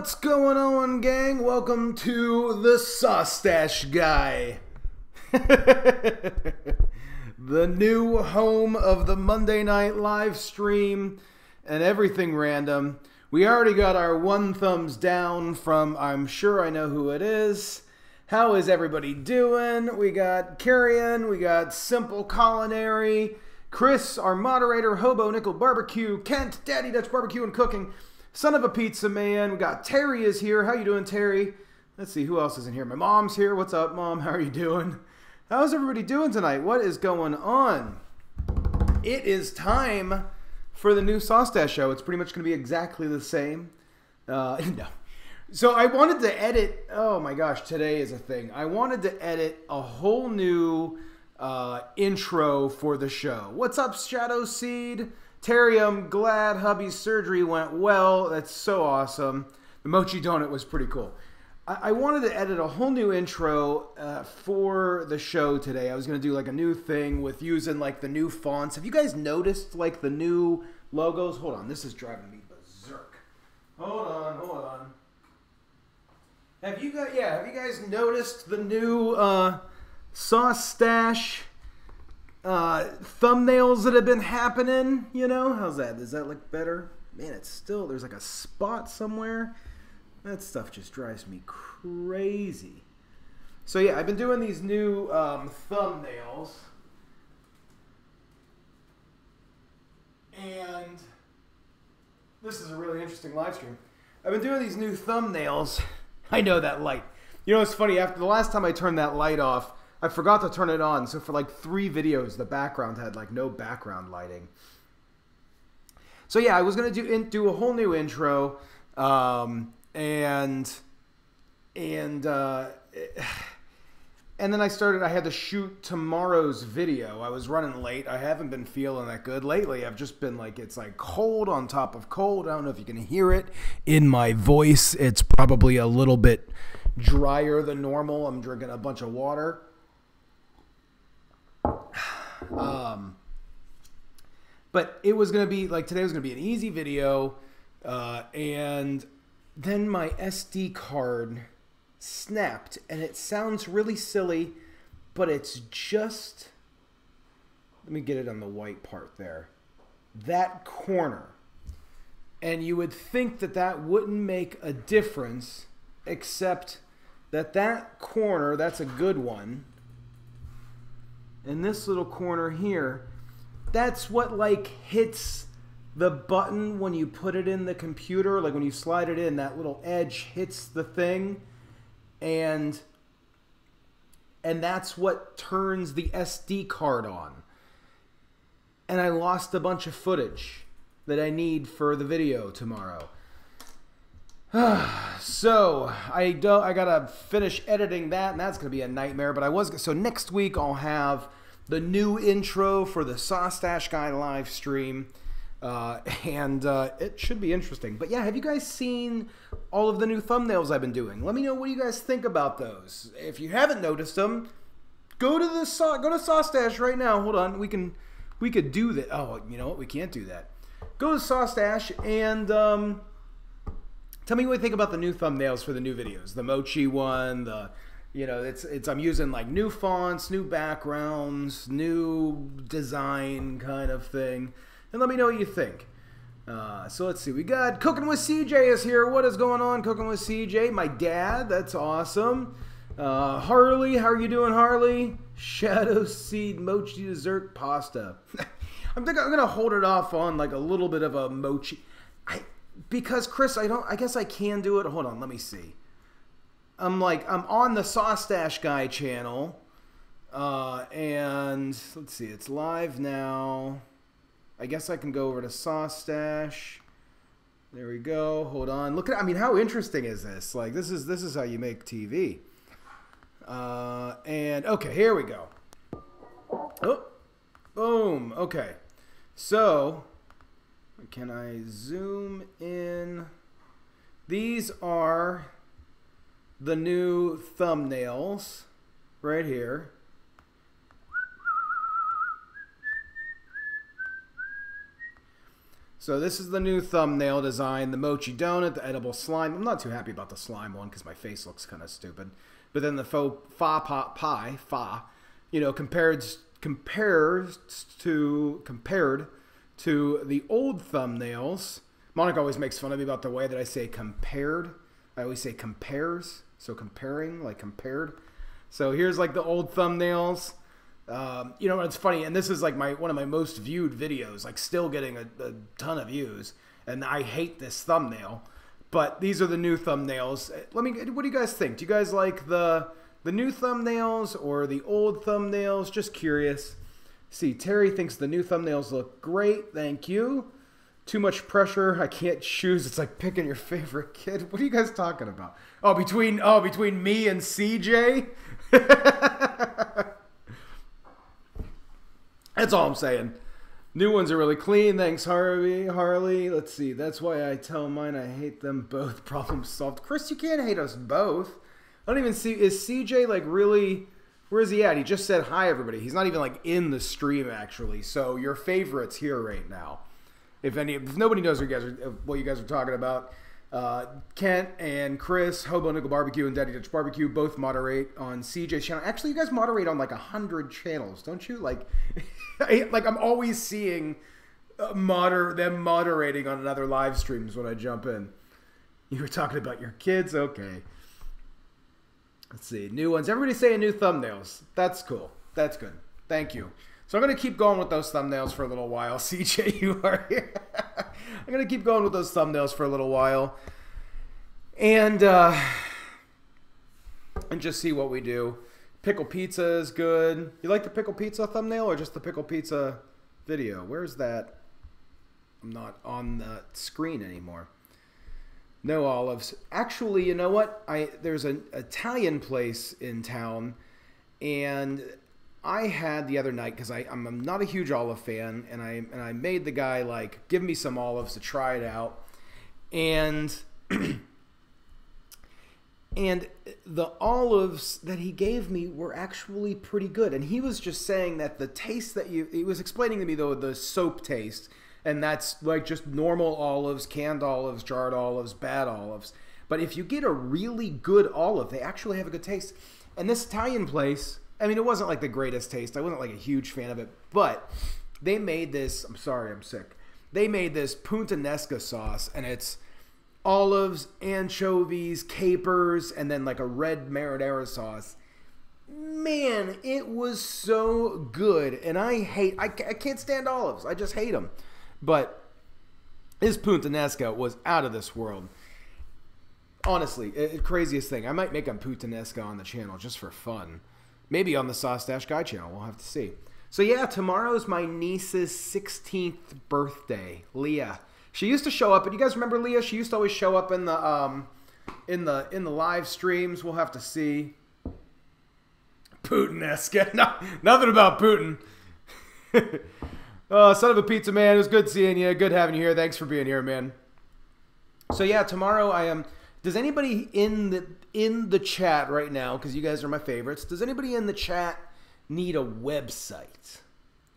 What's going on, gang? Welcome to the Stache guy. The new home of the Monday night live stream and everything random. We already got our one thumbs down from I'm sure I know who it is. How is everybody doing? We got Carrion, we got Simple Culinary, Chris, our moderator, Hobo Nickel Barbecue, Kent, Daddy Dutch Barbecue and Cooking, Son of a Pizza Man. We got Terry is here. How you doing, Terry? Let's see, who else is in here? My mom's here. What's up, Mom? How are you doing? How's everybody doing tonight? What is going on? It is time for the new Stache show. It's pretty much going to be exactly the same. No. So I wanted to edit, oh my gosh, today is a thing. I wanted to edit a whole new intro for the show. What's up, Shadow Seed? Terry, I'm glad hubby's surgery went well. That's so awesome. The mochi donut was pretty cool. I wanted to edit a whole new intro for the show today. I was going to do like a new thing with using like the new fonts. Have you guys noticed like the new logos? Hold on, this is driving me berserk. Hold on. Have you guys noticed the new Stache thumbnails that have been happening? You know, how's that? Does that look better? Man, it's still, there's like a spot somewhere. That stuff just drives me crazy. So yeah, I've been doing these new thumbnails. And this is a really interesting live stream. I've been doing these new thumbnails. I know that light. You know, it's funny, after the last time I turned that light off, I forgot to turn it on. So for like 3 videos, the background had like no background lighting. So yeah, I was going to do a whole new intro. And then I had to shoot tomorrow's video. I was running late. I haven't been feeling that good lately. I've just been like, it's like cold on top of cold. I don't know if you can hear it in my voice. It's probably a little bit drier than normal. I'm drinking a bunch of water. But it was going to be like, today was going to be an easy video. And then my SD card snapped, and it sounds really silly, but it's just, let me get it on the white part there, that corner. And you would think that that wouldn't make a difference, except that that corner, that's a good one, and this little corner here, that's what like hits the button when you put it in the computer. Like when you slide it in, that little edge hits the thing, and that's what turns the SD card on. And I lost a bunch of footage that I need for the video tomorrow. So I gotta finish editing that, and that's gonna be a nightmare. But so next week I'll have the new intro for the Stache guy live stream. And it should be interesting. But yeah, have you guys seen all of the new thumbnails I've been doing? Let me know what you guys think about those. If you haven't noticed them, go to Stache right now. Hold on, we could do that. Oh, you know what? We can't do that. Go to Stache and tell me what you think about the new thumbnails for the new videos. The mochi one, I'm using like new fonts, new backgrounds, new design kind of thing. And let me know what you think. So let's see. We got Cooking with CJ is here. What is going on, Cooking with CJ? My dad. That's awesome. Harley. How are you doing, Harley? Shadow Seed Mochi Dessert Pasta. I'm going to hold it off on like a little bit of a mochi. Because, Chris, I guess I can do it. Hold on. Let me see. I'm on the Stache guy channel. And let's see. It's live now. I guess I can go over to Stache. There we go. Hold on. Look at, I mean, how interesting is this? Like, this is how you make TV. And okay, here we go. Oh, boom. Okay. So, can I zoom in? These are the new thumbnails right here. So this is the new thumbnail design, the mochi donut, the edible slime. I'm not too happy about the slime one because my face looks kind of stupid. But then the faux fa pot pie, you know, compared to the old thumbnails. Monica always makes fun of me about the way that I say compared. I always say compares, so comparing, like compared. So here's like the old thumbnails. You know, it's funny, and this is like one of my most viewed videos, like still getting a ton of views, and I hate this thumbnail, but these are the new thumbnails. What do you guys think? Do you guys like the new thumbnails or the old thumbnails? Just curious. See, Terry thinks the new thumbnails look great. Thank you. Too much pressure. I can't choose. It's like picking your favorite kid. What are you guys talking about? Oh, between me and CJ? That's all I'm saying. New ones are really clean. Thanks, Harley. Let's see. That's why I tell mine I hate them both. Problem solved. Chris, you can't hate us both. I don't even see. Is CJ like really? Where is he at? He just said hi, everybody. He's not even like in the stream actually. So your favorites here right now. If nobody knows what you guys are talking about, Kent and Chris, Hobo Nickel Barbecue and Daddy Dutch Barbecue both moderate on CJ's channel. Actually, you guys moderate on like 100 channels, don't you? Like, like I'm always seeing them moderating on another live streams when I jump in. You were talking about your kids? Okay. Let's see. New ones. Everybody's saying new thumbnails. That's cool. That's good. Thank you. So I'm going to keep going with those thumbnails for a little while. CJ, you are here. I'm going to keep going with those thumbnails for a little while. And just see what we do. Pickle pizza is good. You like the pickle pizza thumbnail or just the pickle pizza video? Where's that? I'm not on the screen anymore. No olives. Actually, you know what? There's an Italian place in town, and I had the other night, because I'm not a huge olive fan, and I made the guy like give me some olives to try it out, and and the olives that he gave me were actually pretty good, and he was just saying that the taste that he was explaining to me though the soap taste, and that's like just normal olives, canned olives, jarred olives, bad olives, but if you get a really good olive, they actually have a good taste. And this Italian place, I mean, it wasn't like the greatest taste. I wasn't like a huge fan of it, but they made this, I'm sorry, I'm sick. They made this puttanesca sauce, and it's olives, anchovies, capers, and then like a red marinara sauce. Man, it was so good, and I can't stand olives. I just hate them. But this puttanesca was out of this world. Honestly, craziest thing. I might make a puttanesca on the channel just for fun. Maybe on the Stache Guy channel. We'll have to see. So yeah, tomorrow's my niece's 16th birthday, Leah. She used to show up, and you guys remember Leah? She used to always show up in the live streams. We'll have to see. Puttanesca. No, nothing about Putin. Oh, son of a pizza man. It was good seeing you. Good having you here. Thanks for being here, man. So yeah, tomorrow I am. Does anybody in the chat right now, because you guys are my favorites, does anybody in the chat need a website?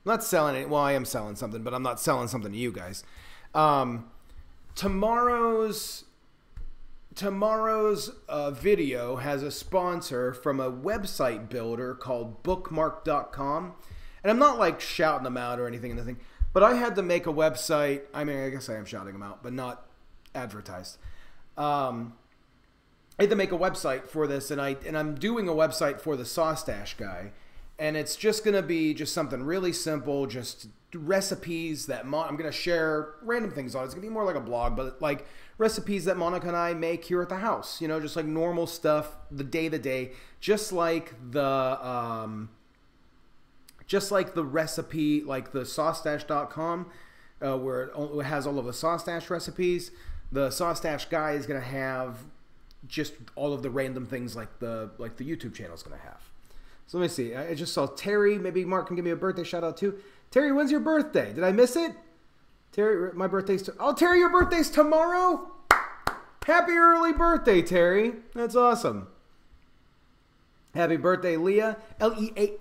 I'm not selling it. Well, I am selling something, but I'm not selling something to you guys. Tomorrow's video has a sponsor from a website builder called bookmark.com. And I'm not like shouting them out or anything, but I had to make a website. I mean, I guess I am shouting them out, but not advertised. I had to make a website for this, and I'm doing a website for the Stache Guy, and it's just gonna be just something really simple, just recipes that I'm gonna share random things on. It's gonna be more like a blog, but like recipes that Monica and I make here at the house. You know, just like normal stuff, the day to day, just like the recipe, like the saucestache.com, where it has all of the Stache recipes. The Stache Guy is going to have just all of the random things like the YouTube channel is going to have. So let me see. I just saw Terry. Maybe Mark can give me a birthday shout out too. Terry, when's your birthday? Did I miss it? Terry, my birthday's Terry, your birthday's tomorrow? Happy early birthday, Terry. That's awesome. Happy birthday, Leah. Leah.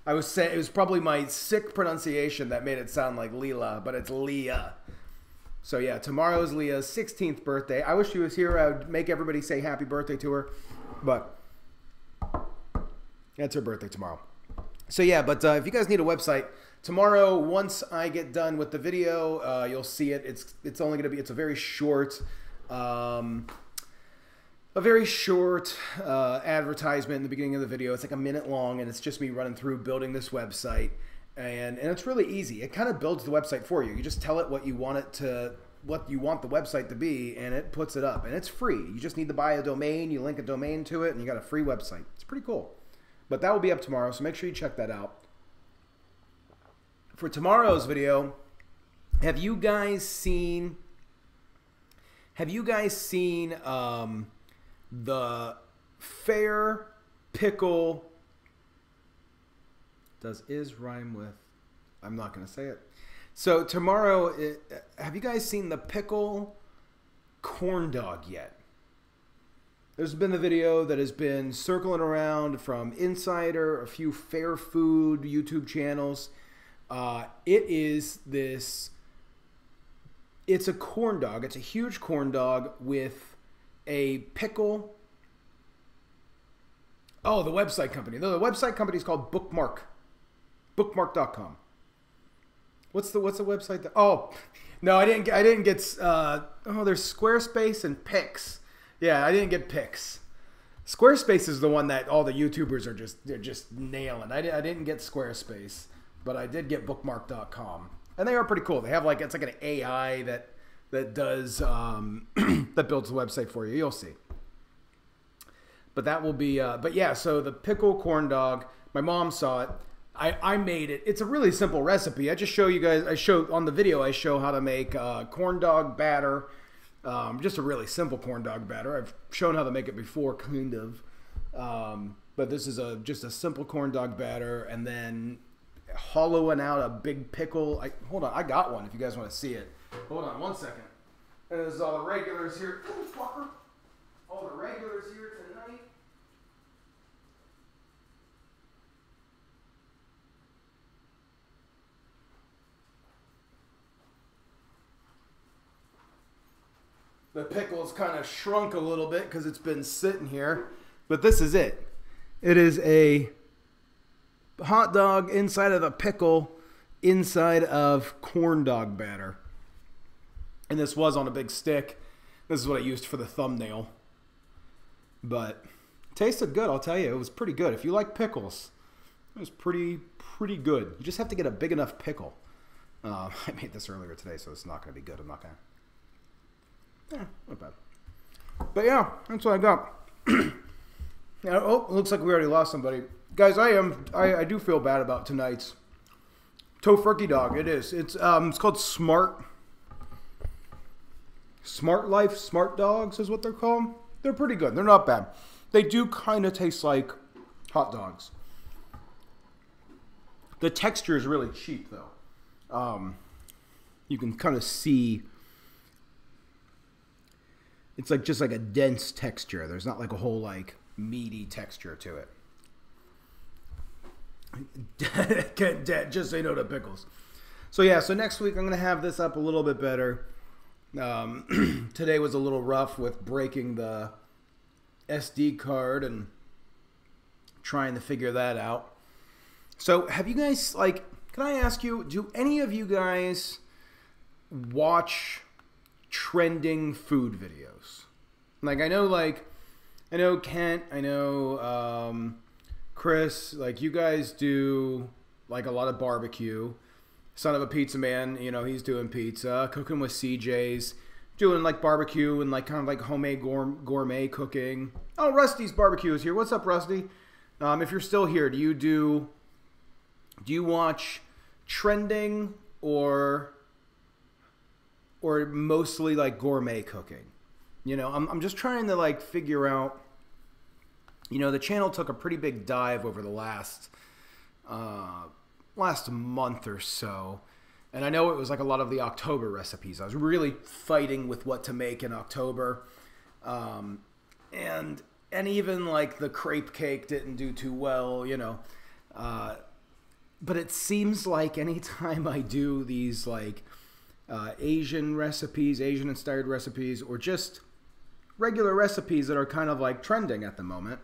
I was saying it was probably my sick pronunciation that made it sound like Leela, but it's Leah. So yeah, tomorrow's Leah's 16th birthday. I wish she was here. I would make everybody say happy birthday to her, but that's her birthday tomorrow. So yeah, but if you guys need a website, tomorrow, once I get done with the video, you'll see it. It's only going to be, it's a very short advertisement in the beginning of the video. It's like a minute long, and it's just me running through building this website. And it's really easy. It kind of builds the website for you. You just tell it what you want the website to be, and it puts it up. And it's free. You just need to buy a domain. You link a domain to it, and you got a free website. It's pretty cool. But that will be up tomorrow, so make sure you check that out. For tomorrow's video, have you guys seen the fair pickle? Does is rhyme with? I'm not going to say it. So tomorrow, have you guys seen the pickle corn dog yet? There's been a video that has been circling around from Insider, a few fair food YouTube channels. It's a corn dog. It's a huge corn dog with a pickle. Oh, the website company. The website company is called Bookmark. Bookmark.com. What's the website that? Oh, no, I didn't get there's Squarespace and Pix. Yeah, I didn't get Pix. Squarespace is the one that all the YouTubers they're just nailing. I didn't get Squarespace, but I did get Bookmark.com. And they are pretty cool. They have it's like an AI that does that builds the website for you. You'll see. But that will be but yeah, so the pickle corn dog, my mom saw it. I made it. It's a really simple recipe. I just show you guys, on the video, I show how to make corn dog batter. Just a really simple corn dog batter. I've shown how to make it before, kind of. But this is just a simple corn dog batter, and then hollowing out a big pickle. Hold on, I got one if you guys want to see it. Hold on 1 second. And there's all the regulars here. Ooh, fucker. All the regulars here tonight. The pickle's kind of shrunk a little bit because it's been sitting here. But this is it. It is a hot dog inside of a pickle inside of corn dog batter. And this was on a big stick. This is what I used for the thumbnail. But it tasted good, I'll tell you. It was pretty good. If you like pickles, it was pretty good. You just have to get a big enough pickle. I made this earlier today, so it's not going to be good. I'm not going to... not bad. But yeah, that's what I got. Oh, it looks like we already lost somebody. Guys, I do feel bad about tonight's tofurkey dog. It is. It's called Smart Life, Smart Dogs is what they're called. They're pretty good. They're not bad. They do kind of taste like hot dogs. The texture is really cheap though. You can kind of see it's just like a dense texture. There's not like a whole meaty texture to it. Just say no to pickles. So yeah, so next week I'm going to have this up a little bit better. Today was a little rough with breaking the SD card and trying to figure that out. So have you guys, can I ask you, do any of you guys watch trending food videos? I know Kent, I know Chris, you guys do a lot of barbecue. Son of a Pizza Man, he's doing pizza. Cooking with CJ's, doing barbecue and kind of homemade gourmet cooking. Oh, Rusty's Barbecue is here. What's up, Rusty? If you're still here, do you watch trending or mostly gourmet cooking? I'm just trying to figure out. The channel took a pretty big dive over the last month or so, and I know it was a lot of the October recipes. I was really fighting with what to make in October, and even the crepe cake didn't do too well. but it seems like anytime I do these like Asian recipes, Asian inspired recipes, or just regular recipes that are kind of like trending at the moment,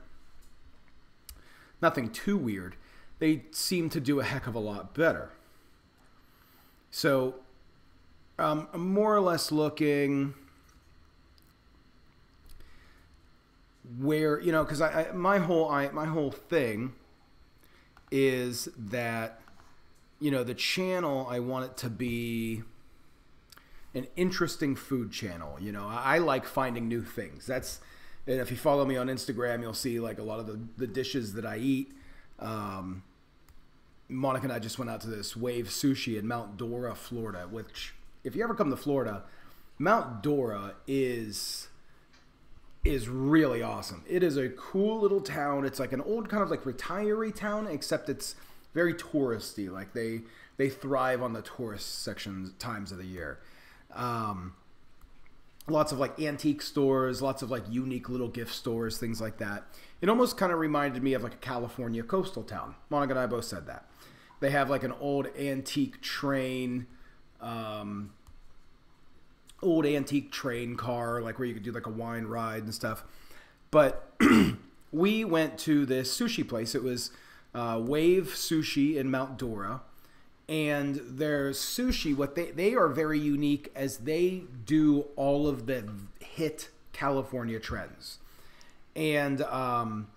nothing too weird, they seem to do a heck of a lot better. So I'm more or less looking where, you know, because my whole thing is that, you know, the channel, I want it to be an interesting food channel. You know, I like finding new things. And if you follow me on Instagram, you'll see like a lot of the dishes that I eat. Monica and I just went out to this Wave Sushi in Mount Dora, Florida, which, if you ever come to Florida, Mount Dora is really awesome. It is a cool little town. It's like an old kind of like retiree town, except it's very touristy. Like they thrive on the tourist sections times of the year. Lots of like antique stores, lots of like unique little gift stores, things like that. It almost kind of reminded me of like a California coastal town. Monica and I both said that. They have like an old antique train, car, like where you could do like a wine ride and stuff. But we went to this sushi place. It was Wave Sushi in Mount Dora. And their sushi, what they are very unique as they do all of the hit California trends. And I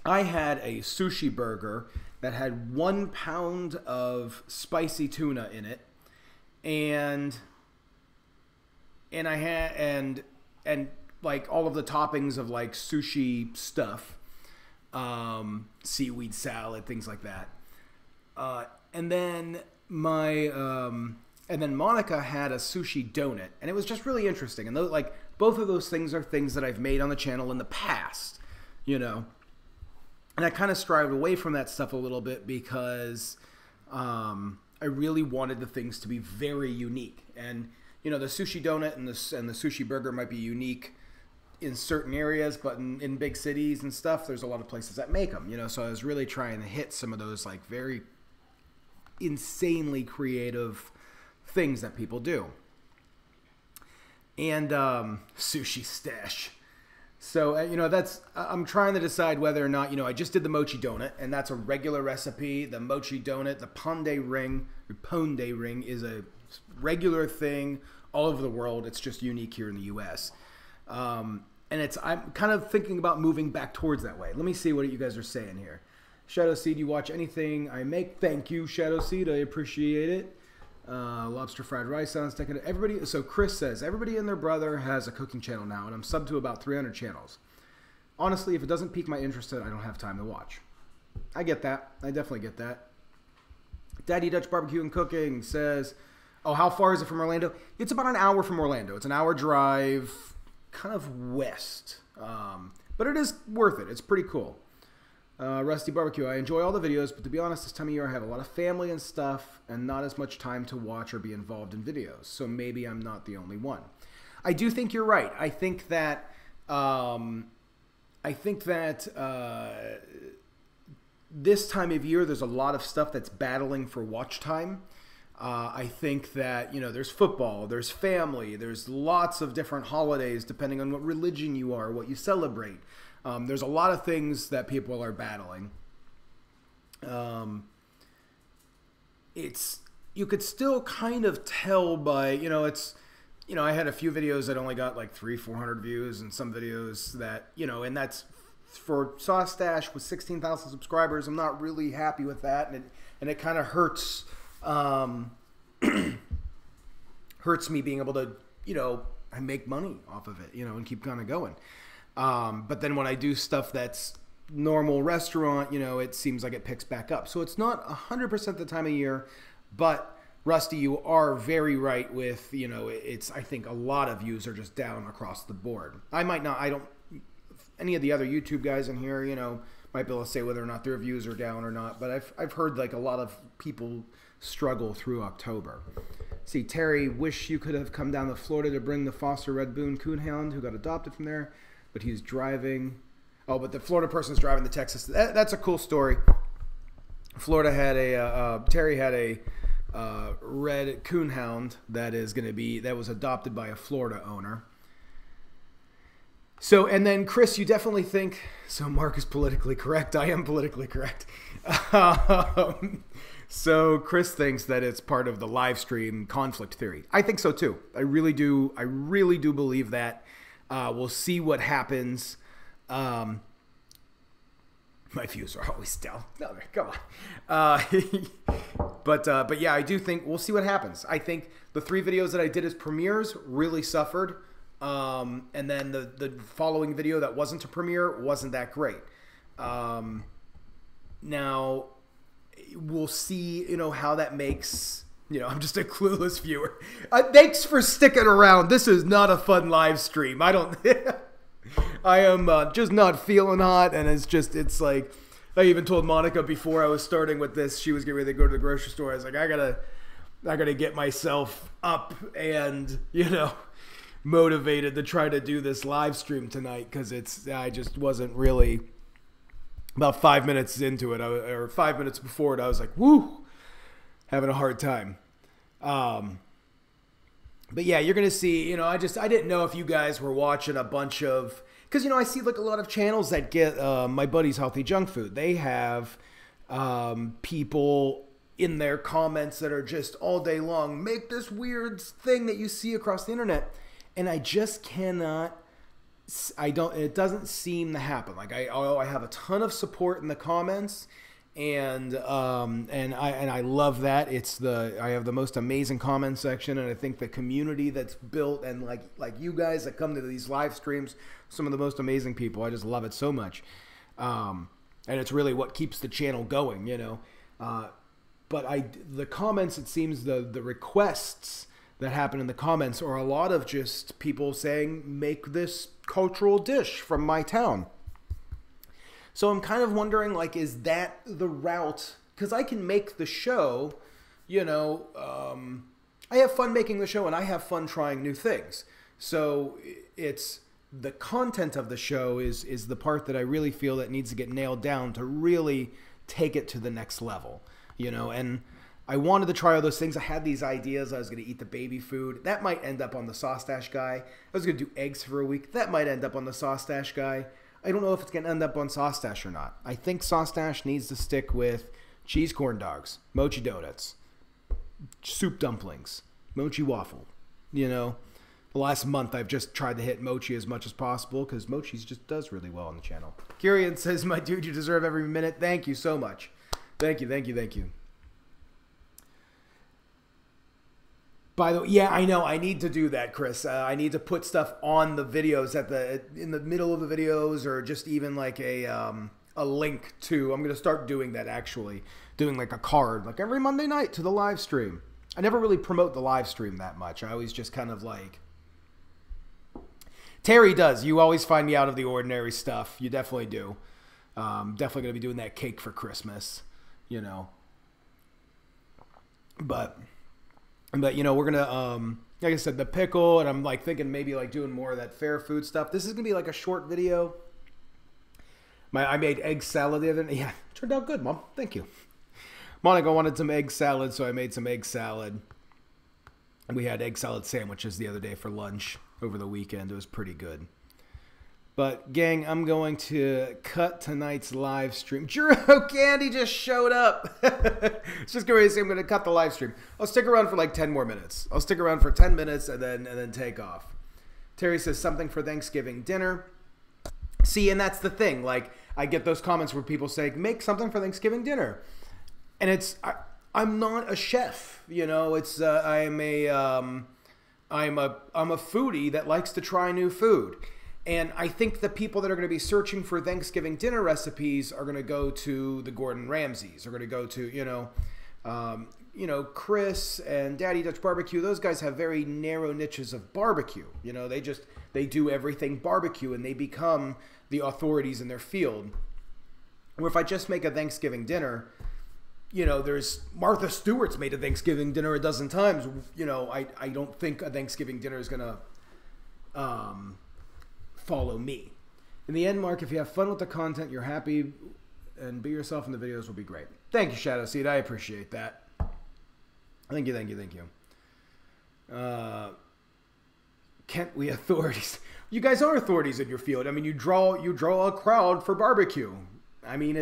had a sushi burger that had 1 pound of spicy tuna in it, and I had and like all of the toppings of like sushi stuff, seaweed salad, things like that. And then Monica had a sushi donut, and it was just really interesting. And those, like, both of those things are things that I've made on the channel in the past, you know. And I kind of strived away from that stuff a little bit because I really wanted the things to be very unique. And you know, the sushi donut and the sushi burger might be unique in certain areas, but in big cities and stuff, there's a lot of places that make them, you know. So I was really trying to hit some of those like very insanely creative things that people do. And sushi stash. So you know, I'm trying to decide whether or not, you know, I just did the mochi donut, and that's a regular recipe. The mochi donut, the ponde ring is a regular thing all over the world. It's just unique here in the U.S. And I'm kind of thinking about moving back towards that way. Let me see what you guys are saying here. Shadow Seed, you watch anything I make? Thank you, Shadow Seed. I appreciate it. Lobster fried rice sounds taken. Everybody. So Chris says everybody and their brother has a cooking channel now, and I'm subbed to about 300 channels. Honestly, if it doesn't pique my interest, I don't have time to watch. I get that. I definitely get that. Daddy Dutch Barbecue and Cooking says, "Oh, how far is it from Orlando? It's about an hour from Orlando. It's an hour drive, kind of west, but it is worth it. It's pretty cool." Rusty Barbecue, I enjoy all the videos, but to be honest, this time of year I have a lot of family and stuff and not as much time to watch or be involved in videos. So maybe I'm not the only one. I do think you're right. I think that this time of year there's a lot of stuff that's battling for watch time. I think that, you know, there's football, there's family, there's lots of different holidays depending on what religion you are, what you celebrate. There's a lot of things that people are battling. You could still kind of tell by, you know, I had a few videos that only got like 300-400 views, and some videos that, you know, and that's for Sauce Stache with 16,000 subscribers. I'm not really happy with that, and it kind of hurts, hurts me being able to, you know, I make money off of it, you know, and keep kind of going. But then when I do stuff that's normal restaurant, you know, it seems like it picks back up. So it's not 100% the time of year, but Rusty, you are very right with, you know, I think a lot of views are just down across the board. Any of the other YouTube guys in here, you know, might be able to say whether or not their views are down or not, but I've heard like a lot of people struggle through October. See, Terry, wish you could have come down to Florida to bring the Foster Red Boone Coonhound who got adopted from there. But he's driving. Oh, but the Florida person's driving to Texas. That's a cool story. Florida had Terry had a red coonhound that was adopted by a Florida owner. So, and then Chris, you definitely think, so Mark is politically correct. I am politically correct. So Chris thinks that it's part of the live stream conflict theory. I think so too. I really do believe that. We'll see what happens. My views are always down. No, come on. But yeah, I do think we'll see what happens. I think the 3 videos that I did as premieres really suffered. And then the following video that wasn't a premiere wasn't that great. Now we'll see, how that makes, I'm just a clueless viewer. Thanks for sticking around. This is not a fun live stream. I am just not feeling hot. And it's like, I even told Monica before I was starting with this, she was getting ready to go to the grocery store. I was like, I gotta get myself up and, motivated to try to do this live stream tonight, because I just wasn't really. About 5 minutes into it, or 5 minutes before it, I was like, woo, having a hard time. But yeah, you're gonna see, I didn't know if you guys were watching a bunch of, because I see like a lot of channels that get My Buddy's Healthy Junk Food. They have people in their comments that are just all day long, make this weird thing that you see across the internet. And I just cannot, it doesn't seem to happen. Like I have a ton of support in the comments, and I love that. I have the most amazing comment section, and I think the community that's built, and like you guys that come to these live streams, some of the most amazing people. I just love it so much. And it's really what keeps the channel going, But the comments, it seems the requests that happen in the comments are a lot of just people saying, make this cultural dish from my town. So I'm kind of wondering, like, is that the route? Because I can make the show, I have fun making the show, and I have fun trying new things. So it's the content of the show is the part that I really feel that needs to get nailed down to really take it to the next level, and I wanted to try all those things. I had these ideas. I was going to eat the baby food. That might end up on the Stache guy. I was going to do eggs for a week. That might end up on the Stache guy. I don't know if it's going to end up on Stache or not. I think Stache needs to stick with cheese corn dogs, mochi donuts, soup dumplings, mochi waffle. The last month I've just tried to hit mochi as much as possible, because mochi just does really well on the channel. Kyrian says, my dude, you deserve every minute. Thank you so much. Thank you. By the way, yeah, I know. I need to do that, Chris. I need to put stuff on the videos in the middle of the videos, or just even like a link to. I'm gonna start doing that, actually, doing like a card, like every Monday night to the live stream. I never really promote the live stream that much. I always just kind of like. Terry does. You always find me out of the ordinary stuff. You definitely do. Definitely gonna be doing that cake for Christmas, But we're gonna like I said, the pickle, and I'm like thinking maybe like doing more of that fair food stuff. This is gonna be like a short video. I made egg salad the other day. Yeah, turned out good, Mom. Thank you. Monica wanted some egg salad, so I made some egg salad. And we had egg salad sandwiches the other day for lunch over the weekend. It was pretty good. But, gang, I'm going to cut tonight's live stream. Drew Candy just showed up. It's just going to say I'm going to cut the live stream. I'll stick around for like 10 more minutes. I'll stick around for 10 minutes and then take off. Terry says something for Thanksgiving dinner. See, and that's the thing. Like, I get those comments where people say, make something for Thanksgiving dinner. And I'm not a chef. It's I'm a foodie that likes to try new food. And I think the people that are going to be searching for Thanksgiving dinner recipes are going to go to the Gordon Ramsays. Are going to go to, Chris and Daddy Dutch Barbecue. Those guys have very narrow niches of barbecue. They do everything barbecue, and they become the authorities in their field. Or if I just make a Thanksgiving dinner, there's Martha Stewart's made a Thanksgiving dinner a dozen times. I don't think a Thanksgiving dinner is going to follow me. In the end, Mark, if you have fun with the content, you're happy and be yourself in the videos will be great. Thank you, Shadow Seed. I appreciate that. Thank you, thank you, thank you. Kent, we authorities. You guys are authorities in your field. I mean, you draw a crowd for barbecue. I mean,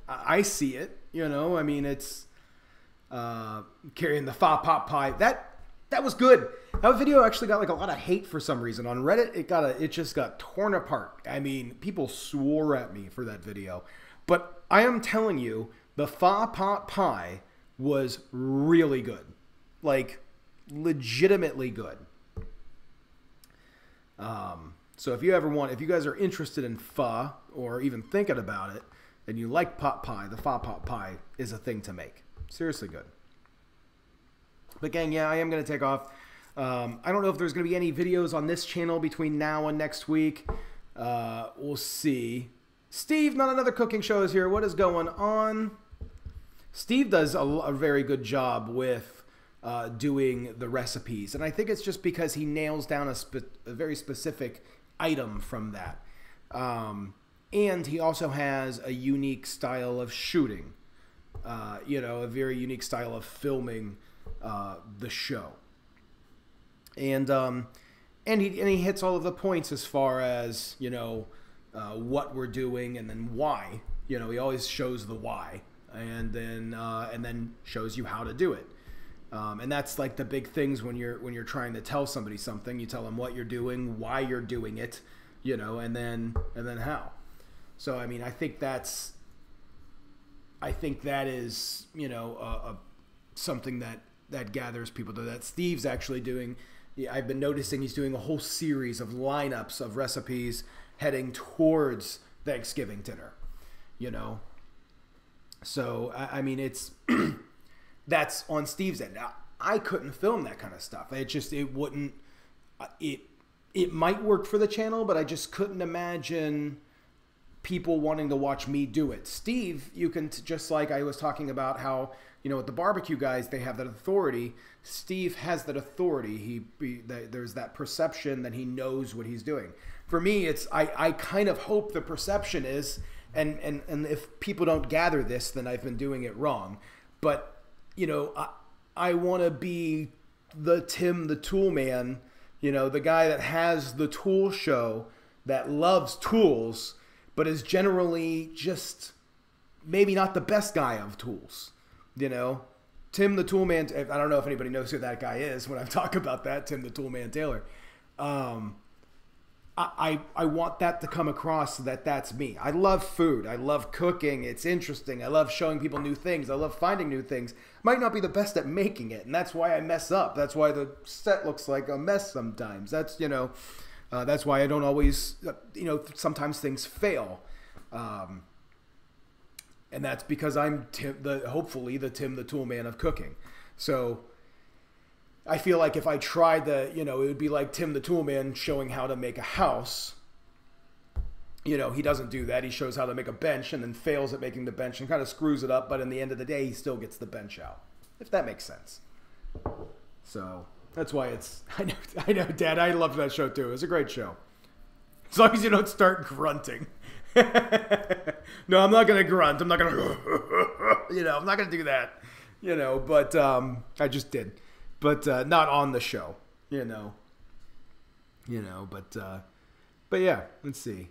I see it. You know, I mean, it's carrying the fa pot pie. That was good. That video actually got like a lot of hate for some reason on Reddit. It just got torn apart. I mean, people swore at me for that video, but I am telling you, the fa pot pie was really good, like legitimately good. So if you guys are interested in pho or even thinking about it, and you like pot pie, the pho pot pie is a thing to make. Seriously good. But gang, yeah, I am going to take off. I don't know if there's going to be any videos on this channel between now and next week. We'll see. Steve, not another cooking show is here. What is going on? Steve does a very good job with doing the recipes. And I think it's just because he nails down a very specific item from that. And he also has a unique style of shooting. You know, a very unique style of filming the show. And he hits all of the points as far as, you know, what we're doing and then why. You know, he always shows the why and then shows you how to do it. And that's like the big things when you're trying to tell somebody something. You tell them what you're doing, why you're doing it, you know, and then how. So I mean, I think that is, you know, something that gathers people to that. Steve's actually doing. I've been noticing he's doing a whole series of lineups of recipes heading towards Thanksgiving dinner, you know. So I mean, it's that's on Steve's end. Now, I couldn't film that kind of stuff. It wouldn't. It might work for the channel, but I just couldn't imagine people wanting to watch me do it. Steve, you can, just like I was talking about how, you know, with the barbecue guys, they have that authority. Steve has that authority. There's that perception that he knows what he's doing. For me, I kind of hope the perception is, and if people don't gather this, then I've been doing it wrong. But, you know, I want to be the Tim the Tool Man, you know, the guy that has the tool show, that loves tools, but is generally just maybe not the best guy of tools, you know? Tim the Toolman, I don't know if anybody knows who that guy is when I talk about that, Tim the Toolman Taylor. I want that to come across, that that's me. I love food. I love cooking. It's interesting. I love showing people new things. I love finding new things. Might not be the best at making it, and that's why I mess up. That's why the set looks like a mess sometimes. That's, you know... that's why I don't always, you know, sometimes things fail. And that's because I'm hopefully the Tim the Tool Man of cooking. So I feel like if I tried it would be like Tim the Tool Man showing how to make a house. You know, he doesn't do that. He shows how to make a bench and then fails at making the bench and kind of screws it up. But in the end of the day, he still gets the bench out, if that makes sense. So... that's why it's... I know, Dad. I loved that show, too. It was a great show. As long as you don't start grunting. No, I'm not going to grunt. I'm not going to... you know, I'm not going to do that. You know, but... I just did. But not on the show. You know. You know, but yeah. Let's see.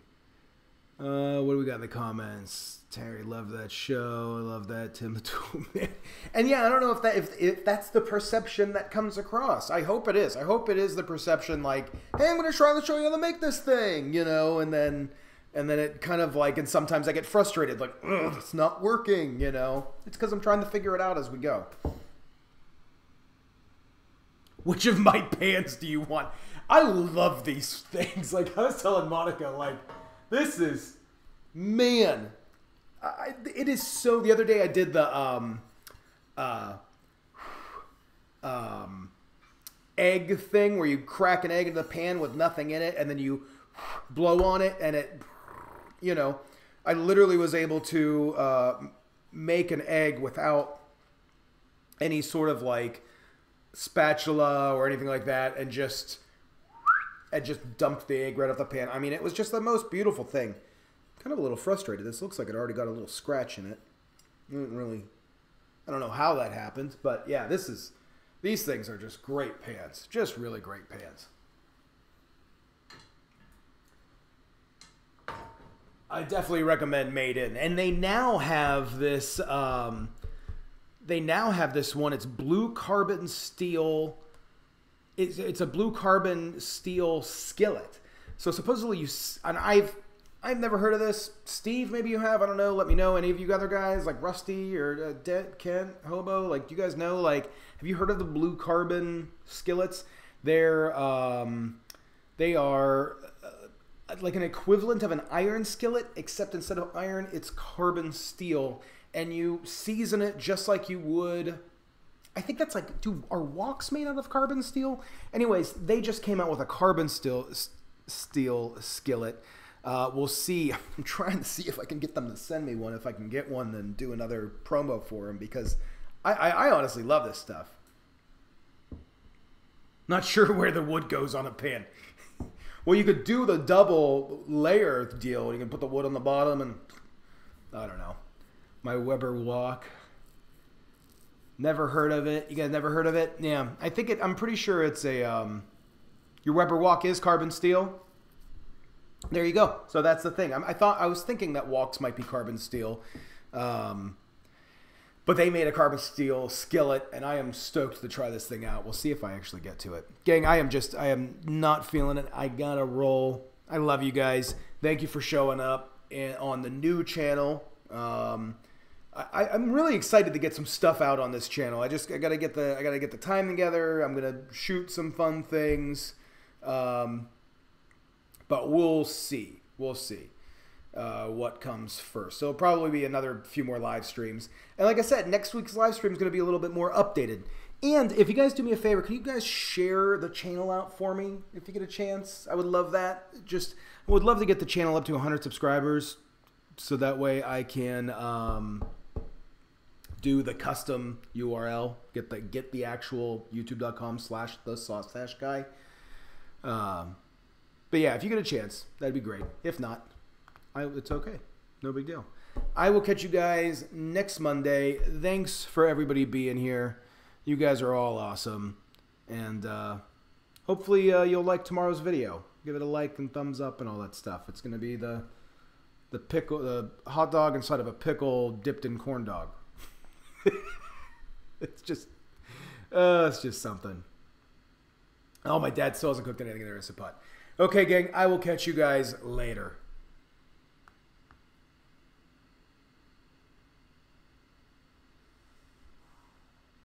What do we got in the comments? Terry, love that show. I love that, Tim the Tool Man. And yeah, I don't know if that's the perception that comes across. I hope it is. I hope it is the perception, like, hey, I'm going to try to show you how to make this thing, you know, and then it kind of like, and sometimes I get frustrated, like, ugh, it's not working, you know. It's because I'm trying to figure it out as we go. Which of my pans do you want? I love these things. Like, I was telling Monica, like, this is, man, it is so. The other day I did the egg thing where you crack an egg into the pan with nothing in it and then you blow on it and it, you know, I literally was able to make an egg without any sort of like spatula or anything like that, and just dumped the egg right off the pan. I mean, it was just the most beautiful thing. kind of a little frustrated. This looks like it already got a little scratch in it. I don't know how that happened, but yeah, these things are just great pans. Just really great pans. I definitely recommend Made In. And they now have this one. It's blue carbon steel. It's a blue carbon steel skillet. So supposedly and I've never heard of this. Steve, maybe you have. I don't know. Let me know. Any of you other guys like Rusty or Kent, Hobo, like, do you guys know? Like, have you heard of the blue carbon skillets? They are like an equivalent of an iron skillet, except instead of iron, it's carbon steel, and you season it just like you would. I think that's like, are woks made out of carbon steel? Anyways, they just came out with a carbon steel skillet. We'll see. I'm trying to see if I can get them to send me one. If I can get one, then do another promo for them, because I honestly love this stuff. Not sure where the wood goes on a pan. Well, you could do the double layer deal. You can put the wood on the bottom, and I don't know. My Weber wok. Never heard of it. You guys never heard of it? Yeah, I'm pretty sure it's a. Your Weber wok is carbon steel. There you go. So that's the thing. I was thinking that woks might be carbon steel, but they made a carbon steel skillet, and I am stoked to try this thing out. We'll see if I actually get to it. Gang, I am not feeling it. I gotta roll. I love you guys. Thank you for showing up on the new channel. I'm really excited to get some stuff out on this channel. I gotta get the time together. I'm gonna shoot some fun things, but we'll see. We'll see what comes first. So it'll probably be another few more live streams. And like I said, next week's live stream is going to be a little bit more updated. And if you guys do me a favor, can you guys share the channel out for me if you get a chance? I would love that. I would love to get the channel up to 100 subscribers, so that way I can do the custom URL, get the actual youtube.com/thesaucestache guy. But yeah, if you get a chance, that'd be great. If not, it's okay. No big deal. I will catch you guys next Monday. Thanks for everybody being here. You guys are all awesome. And hopefully you'll like tomorrow's video. Give it a like and thumbs up and all that stuff. It's going to be the hot dog inside of a pickle dipped in corn dog. It's just something. Oh, my dad still hasn't cooked anything in the Instant Pot. Okay, gang, I will catch you guys later.